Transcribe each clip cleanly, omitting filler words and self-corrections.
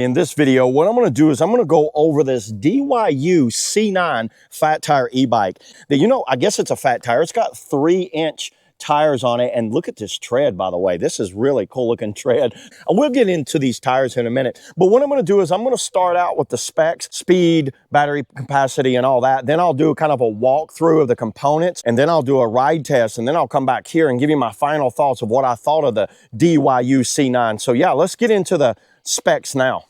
In this video, what I'm going to do is I'm going to go over this DYU C9 fat tire e-bike. I guess it's a fat tire. It's got 3-inch tires on it, and look at this tread, by the way. This is really cool looking tread. And we'll get into these tires in a minute, but what I'm going to do is I'm going to start out with the specs, speed, battery capacity, and all that. Then I'll do kind of a walkthrough of the components, and then I'll do a ride test, and then I'll come back here and give you my final thoughts of what I thought of the DYU C9. So yeah, let's get into the specs now.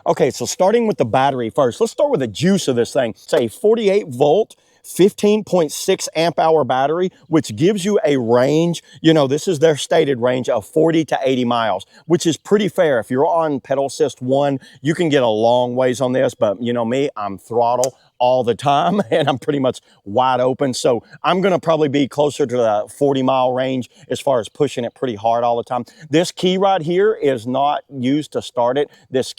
Okay, so starting with the battery first, let's start with the juice of this thing. It's a 48 volt, 15.6 amp hour battery, which gives you a range, this is their stated range of 40 to 80 miles, which is pretty fair. If you're on pedal assist 1, you can get a long ways on this, but me, I'm throttle all the time and I'm pretty much wide open. So I'm gonna probably be closer to the 40-mile range as far as pushing it pretty hard all the time. This key right here is not used to start it. This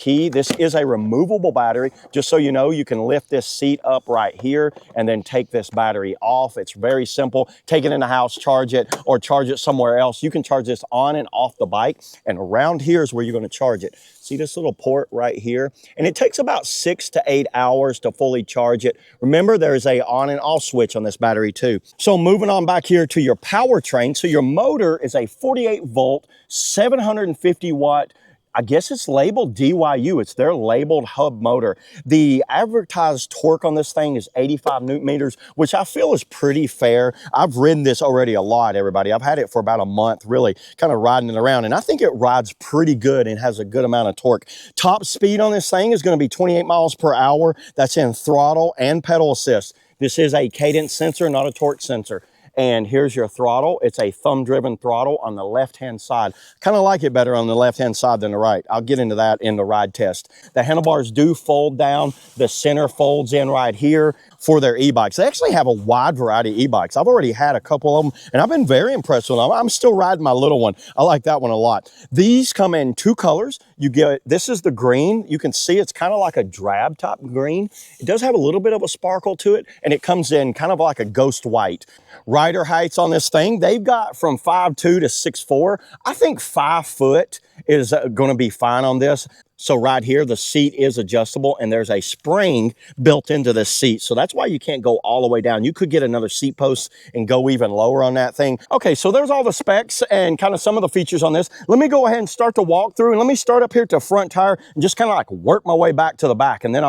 is a removable battery. Just so you know, you can lift this seat up right here and then take this battery off. It's very simple. Take it in the house, charge it, or charge it somewhere else. You can charge this on and off the bike, and around here is where you're gonna charge it. See this little port right here? And it takes about 6 to 8 hours to fully charge it. Remember, there's a on and off switch on this battery too. So moving on back here to your powertrain. So your motor is a 48 volt, 750 watt, I guess it's labeled DYU. It's their labeled hub motor. The advertised torque on this thing is 85 newton meters, which I feel is pretty fair. I've ridden this already a lot, everybody. I've had it for about a month, really kind of riding it around, and I think it rides pretty good and has a good amount of torque. Top speed on this thing is going to be 28 miles per hour. That's in throttle and pedal assist. This is a cadence sensor, not a torque sensor. And here's your throttle. It's a thumb-driven throttle on the left-hand side. Kind of like it better on the left-hand side than the right. I'll get into that in the ride test. The handlebars do fold down. The center folds in right here for their e-bikes. They actually have a wide variety of e-bikes. I've already had a couple of them, and I've been very impressed with them. I'm still riding my little one. I like that one a lot. These come in 2 colors. This is the green. You can see it's kind of like a drab top green. It does have a little bit of a sparkle to it, and it comes in kind of like a ghost white. Rider heights on this thing, they've got from 5'2" to 6'4". I think 5 foot is going to be fine on this. So right here, the seat is adjustable, and there's a spring built into the seat. So that's why you can't go all the way down. You could get another seat post and go even lower on that thing. Okay, so there's all the specs and kind of some of the features on this. Let me go ahead and start the walkthrough, and let me start up here to front tire and just kind of like work my way back to the back, and then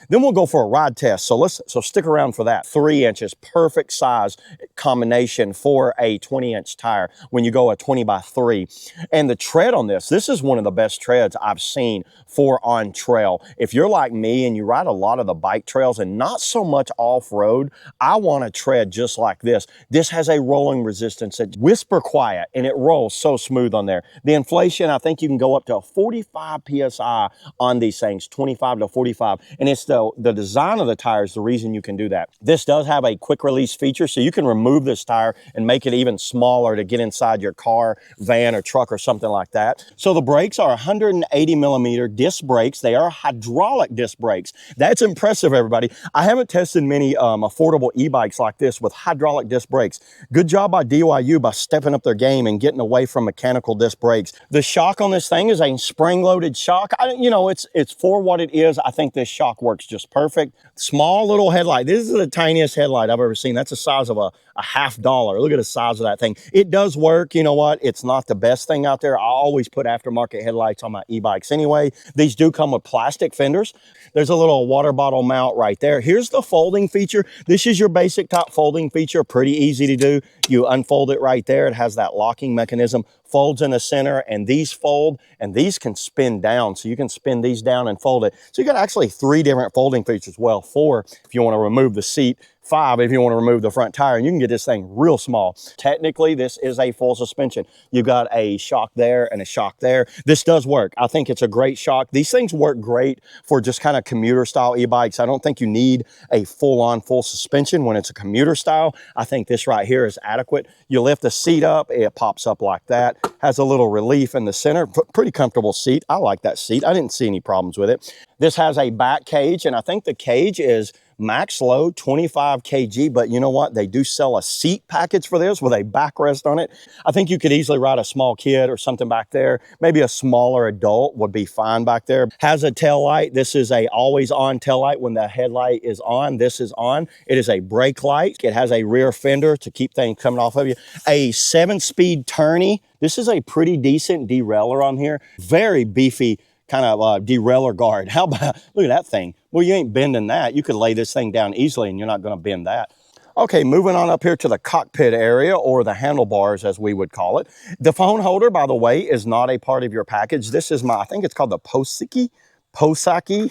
then we'll go for a ride test. So stick around for that. 3 inches, perfect size combination for a 20-inch tire when you go a 20x3. And the tread on this is one of the best treads I've seen for on trail. If you're like me and you ride a lot of the bike trails and not so much off-road, I want to tread just like this. This has a rolling resistance. It's whisper quiet and it rolls so smooth on there. The inflation, I think you can go up to 45 PSI on these things, 25 to 45. And it's the design of the tires, the reason you can do that. This does have a quick release feature, so you can remove this tire and make it even smaller to get inside your car, van, or truck or something like that. So the brakes are 180 millimeter disc brakes. They are hydraulic disc brakes. That's impressive, everybody. I haven't tested many affordable e-bikes like this with hydraulic disc brakes. Good job by DYU by stepping up their game and getting away from mechanical disc brakes. The shock on this thing is a spring-loaded shock. It's for what it is. I think this shock works just perfect. Small little headlight. This is the tiniest headlight I've ever seen. That's the size of a $50. Look at the size of that thing. It does work. You know what? It's not the best thing out there. I always put aftermarket headlights on my e-bikes anyway. These do come with plastic fenders. There's a little water bottle mount right there. Here's the folding feature. This is your basic top folding feature. Pretty easy to do. You unfold it right there. It has that locking mechanism. Folds in the center, and these fold, and these can spin down. So you can spin these down and fold it. So you got actually 3 different folding features. Well, 4 if you want to remove the seat, 5 if you want to remove the front tire, and you can get this thing real small. Technically, this is a full suspension. You've got a shock there and a shock there. This does work. I think it's a great shock. These things work great for just kind of commuter style e-bikes. I don't think you need a full suspension when it's a commuter style. I think this right here is adequate. You lift the seat up, it pops up like that. Has a little relief in the center. Pretty comfortable seat. I like that seat. I didn't see any problems with it. This has a back cage, and I think the cage is Max load 25 kg, but you know what? They do sell a seat package for this with a backrest on it. I think you could easily ride a small kid or something back there. Maybe a smaller adult would be fine back there. Has a tail light. This is a always on tail light. When the headlight is on, this is on. It is a brake light. It has a rear fender to keep things coming off of you. A 7-speed tourney. This is a pretty decent derailer on here. Very beefy kind of derailer guard. How about, look at that thing. Well, you ain't bending that. You could lay this thing down easily and you're not going to bend that. Okay, moving on up here to the cockpit area, or the handlebars as we would call it. The phone holder, by the way, is not a part of your package. This is I think it's called the Posaki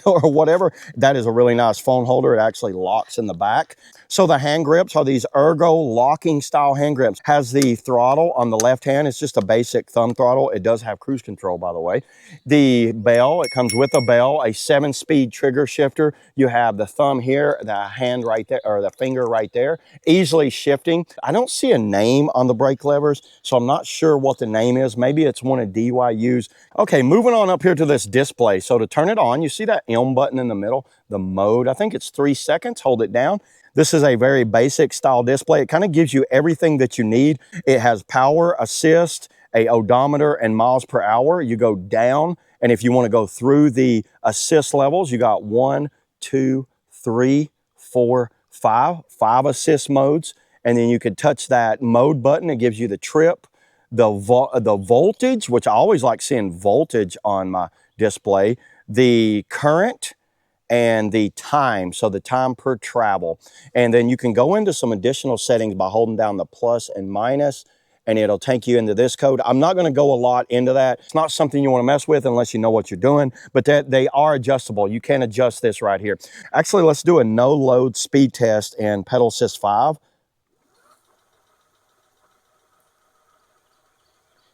or whatever. That is a really nice phone holder. It actually locks in the back. So the hand grips are these ergo locking style hand grips. Has the throttle on the left hand. It's just a basic thumb throttle. It does have cruise control, by the way. The bell, it comes with a bell, a 7-speed trigger shifter. You have the thumb here, the hand right there, or the finger right there, easily shifting. I don't see a name on the brake levers, so I'm not sure what the name is. Maybe it's one of DYU's. Okay, moving on up here to this display. So to turn it on, you see that M button in the middle, the mode. I think it's 3 seconds. Hold it down. This is a very basic style display. It kind of gives you everything that you need. It has power assist, a odometer, and miles per hour. You go down, and if you want to go through the assist levels, you got 1, 2, 3, 4, 5 assist modes. And then you can touch that mode button. It gives you the trip, the voltage, which I always like seeing voltage on my display, the current, and the time, so the time per travel. And then you can go into some additional settings by holding down the plus and minus, and it'll take you into this code. I'm not going to go a lot into that. It's not something you want to mess with unless you know what you're doing, but they are adjustable. You can adjust this right here. Actually, let's do a no load speed test in pedal assist 5.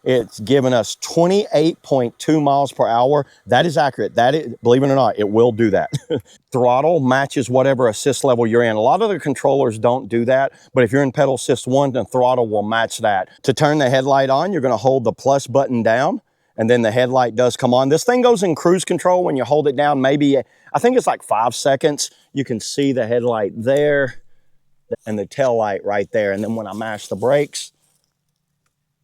It's giving us 28.2 miles per hour. That is accurate. That is, believe it or not, it will do that. Throttle matches whatever assist level you're in. A lot of the controllers don't do that, but if you're in pedal assist 1, the throttle will match that. To turn the headlight on, you're going to hold the plus button down, and then the headlight does come on. This thing goes in cruise control when you hold it down. Maybe, I think it's like 5 seconds. You can see the headlight there and the tail light right there. And then when I mash the brakes,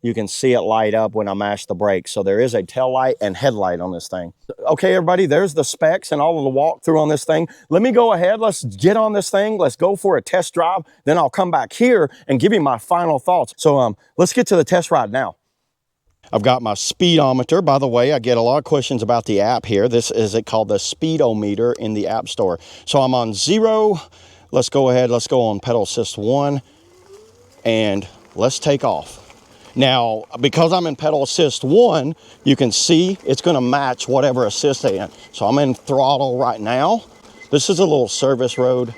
you can see it light up when I mash the brakes. So there is a tail light and headlight on this thing. Okay, everybody, there's the specs and all of the walkthrough on this thing. Let me go ahead. Let's get on this thing. Let's go for a test drive. Then I'll come back here and give you my final thoughts. So let's get to the test ride now. I've got my speedometer. By the way, I get a lot of questions about the app here. This is it called the speedometer in the App Store. So I'm on 0. Let's go ahead. Let's go on pedal assist 1 and let's take off. Now, because I'm in pedal assist 1, you can see it's going to match whatever assist I'm in. So I'm in throttle right now. This is a little service road.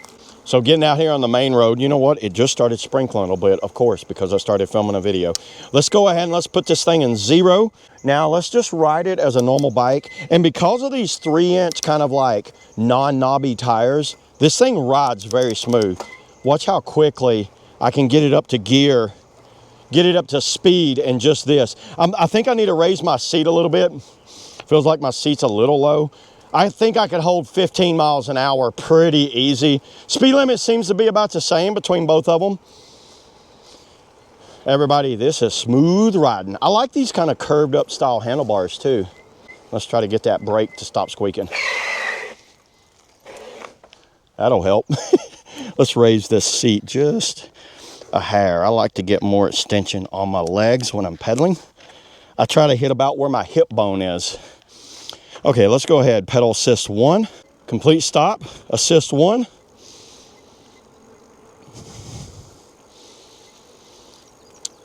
So getting out here on the main road, you know what? It just started sprinkling a little bit, of course, because I started filming a video. Let's go ahead and let's put this thing in 0. Now, let's just ride it as a normal bike. And because of these 3-inch kind of like non-knobby tires, this thing rides very smooth. Watch how quickly I can get it up to gear, get it up to speed, and just this. I think I need to raise my seat a little bit. Feels like my seat's a little low. I think I could hold 15 miles an hour pretty easy. Speed limit seems to be about the same between both of them. Everybody, this is smooth riding. I like these kind of curved up style handlebars too. Let's try to get that brake to stop squeaking. That'll help. Let's raise this seat just a hair. I like to get more extension on my legs when I'm pedaling. I try to hit about where my hip bone is. Okay, let's go ahead. Pedal assist 1, complete stop, assist 1.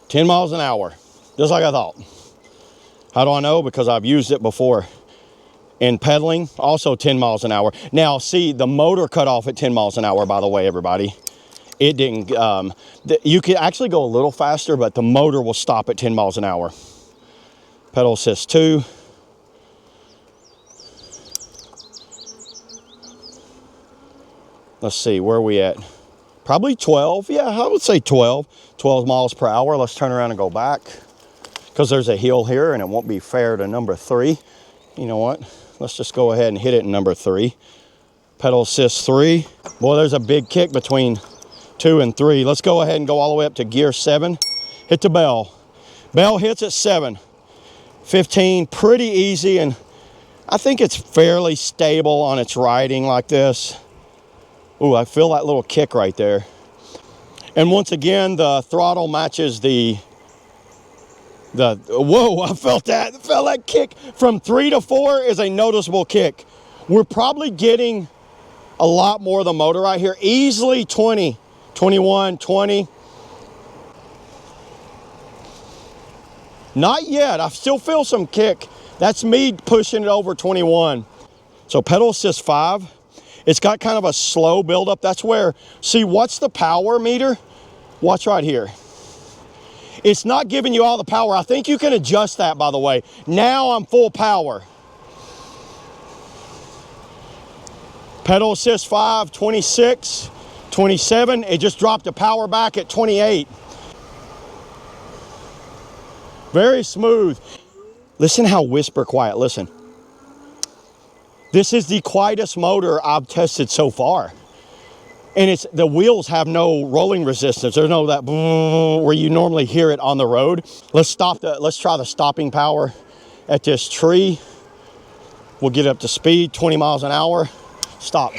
$10 miles an hour, just like I thought. How do I know? Because I've used it before in pedaling, also 10 miles an hour. Now, see, the motor cut off at 10 miles an hour, by the way, everybody. It didn't, you could actually go a little faster, but the motor will stop at 10 miles an hour. Pedal assist 2. Let's see, where are we at? Probably 12, yeah, I would say 12 miles per hour. Let's turn around and go back because there's a hill here and it won't be fair to number 3. You know what? Let's just go ahead and hit it in number 3. Pedal assist 3. Boy, there's a big kick between 2 and 3. Let's go ahead and go all the way up to gear 7. Hit the bell. Bell hits at 7. 15, pretty easy, and I think it's fairly stable on its riding like this. Ooh, I feel that little kick right there. And once again, the throttle matches the whoa, I felt that kick. From 3 to 4 is a noticeable kick. We're probably getting a lot more of the motor right here. Easily 20, 21, 20. Not yet, I still feel some kick. That's me pushing it over 21. So pedal assist 5. It's got kind of a slow buildup. That's where, see, what's the power meter? Watch right here. It's not giving you all the power. I think you can adjust that, by the way. Now I'm full power. Pedal assist 5, 26, 27. It just dropped the power back at 28. Very smooth. Listen how whisper quiet, listen. This is the quietest motor I've tested so far. And the wheels have no rolling resistance. There's no that where you normally hear it on the road. Let's try the stopping power at this tree. We'll get up to speed, 20 miles an hour. Stop.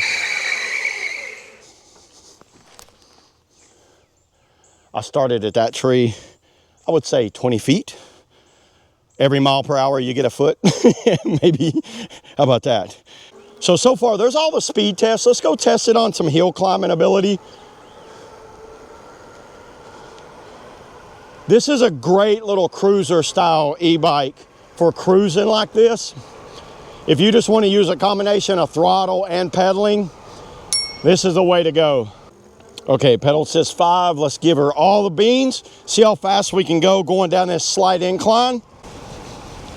I started at that tree, I would say 20 feet. Every mile per hour you get a foot, maybe. How about that? So far there's all the speed tests. Let's go test it on some hill climbing ability. This is a great little cruiser style e-bike for cruising like this. If you just want to use a combination of throttle and pedaling, this is the way to go. Okay, pedal assist 5, let's give her all the beans. See how fast we can go going down this slight incline.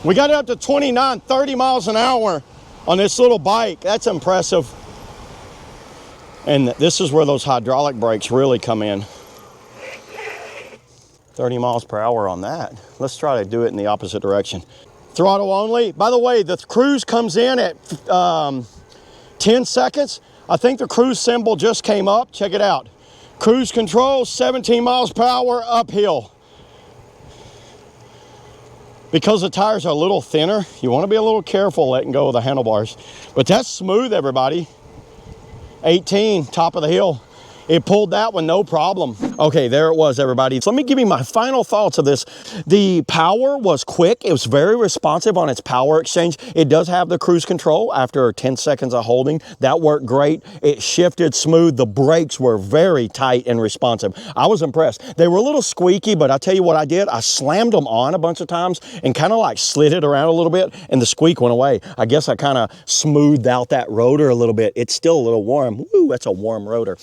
We got it up to 29, 30 miles an hour on this little bike. That's impressive. And this is where those hydraulic brakes really come in. 30 miles per hour on that. Let's try to do it in the opposite direction. Throttle only. By the way, the cruise comes in at 10 seconds. I think the cruise symbol just came up. Check it out. Cruise control, 17 miles per hour uphill. Because the tires are a little thinner, you want to be a little careful letting go of the handlebars. But that's smooth, everybody. 18, top of the hill. It pulled that one, no problem. Okay, there it was, everybody. So let me give you my final thoughts of this. The power was quick. It was very responsive on its power exchange. It does have the cruise control after 10 seconds of holding. That worked great. It shifted smooth. The brakes were very tight and responsive. I was impressed. They were a little squeaky, but I tell you what I did. I slammed them on a bunch of times and kind of like slid it around a little bit, and the squeak went away. I guess I kind of smoothed out that rotor a little bit. It's still a little warm. Woo, that's a warm rotor.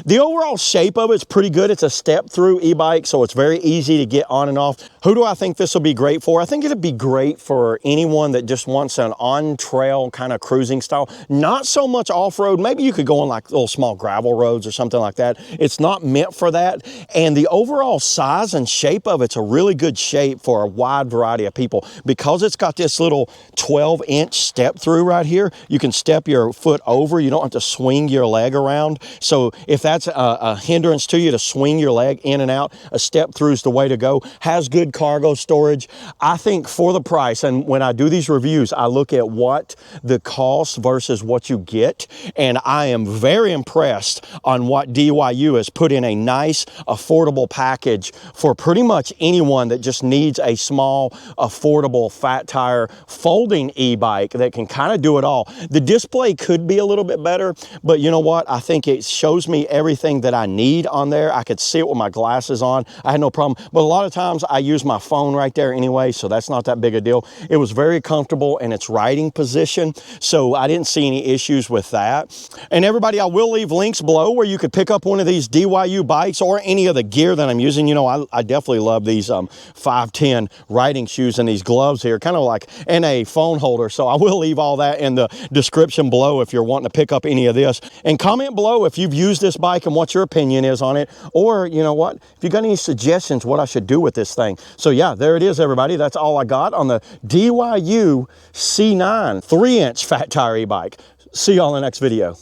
The overall shape of it's pretty good. It's a step-through e-bike, so it's very easy to get on and off. Who do I think this will be great for? I think it'd be great for anyone that just wants an on-trail kind of cruising style. Not so much off-road. Maybe you could go on like little small gravel roads or something like that. It's not meant for that. And the overall size and shape of it's a really good shape for a wide variety of people. Because it's got this little 12-inch step-through right here, you can step your foot over. You don't have to swing your leg around. So if that's a hindrance to you to swing your leg in and out, a step through is the way to go. Has good cargo storage. I think for the price, and when I do these reviews, I look at what the cost versus what you get, and I am very impressed on what DYU has put in a nice, affordable package for pretty much anyone that just needs a small, affordable, fat tire, folding e-bike that can kind of do it all. The display could be a little bit better, but you know what? I think it shows me everything that I need on there. I could see it with my glasses on. I had no problem. But a lot of times I use my phone right there anyway, so that's not that big a deal. It was very comfortable in its riding position, so I didn't see any issues with that. And everybody, I will leave links below where you could pick up one of these DYU bikes or any of the gear that I'm using. You know, I definitely love these 510 riding shoes and these gloves here, kind of like, and a phone holder. So I will leave all that in the description below if you're wanting to pick up any of this. And comment below if you've used this bike and what your opinion is on it, or you know what, if you got any suggestions what I should do with this thing. So yeah, there it is, everybody. That's all I got on the DYU C9 3-inch fat tire e-bike. See y'all in the next video.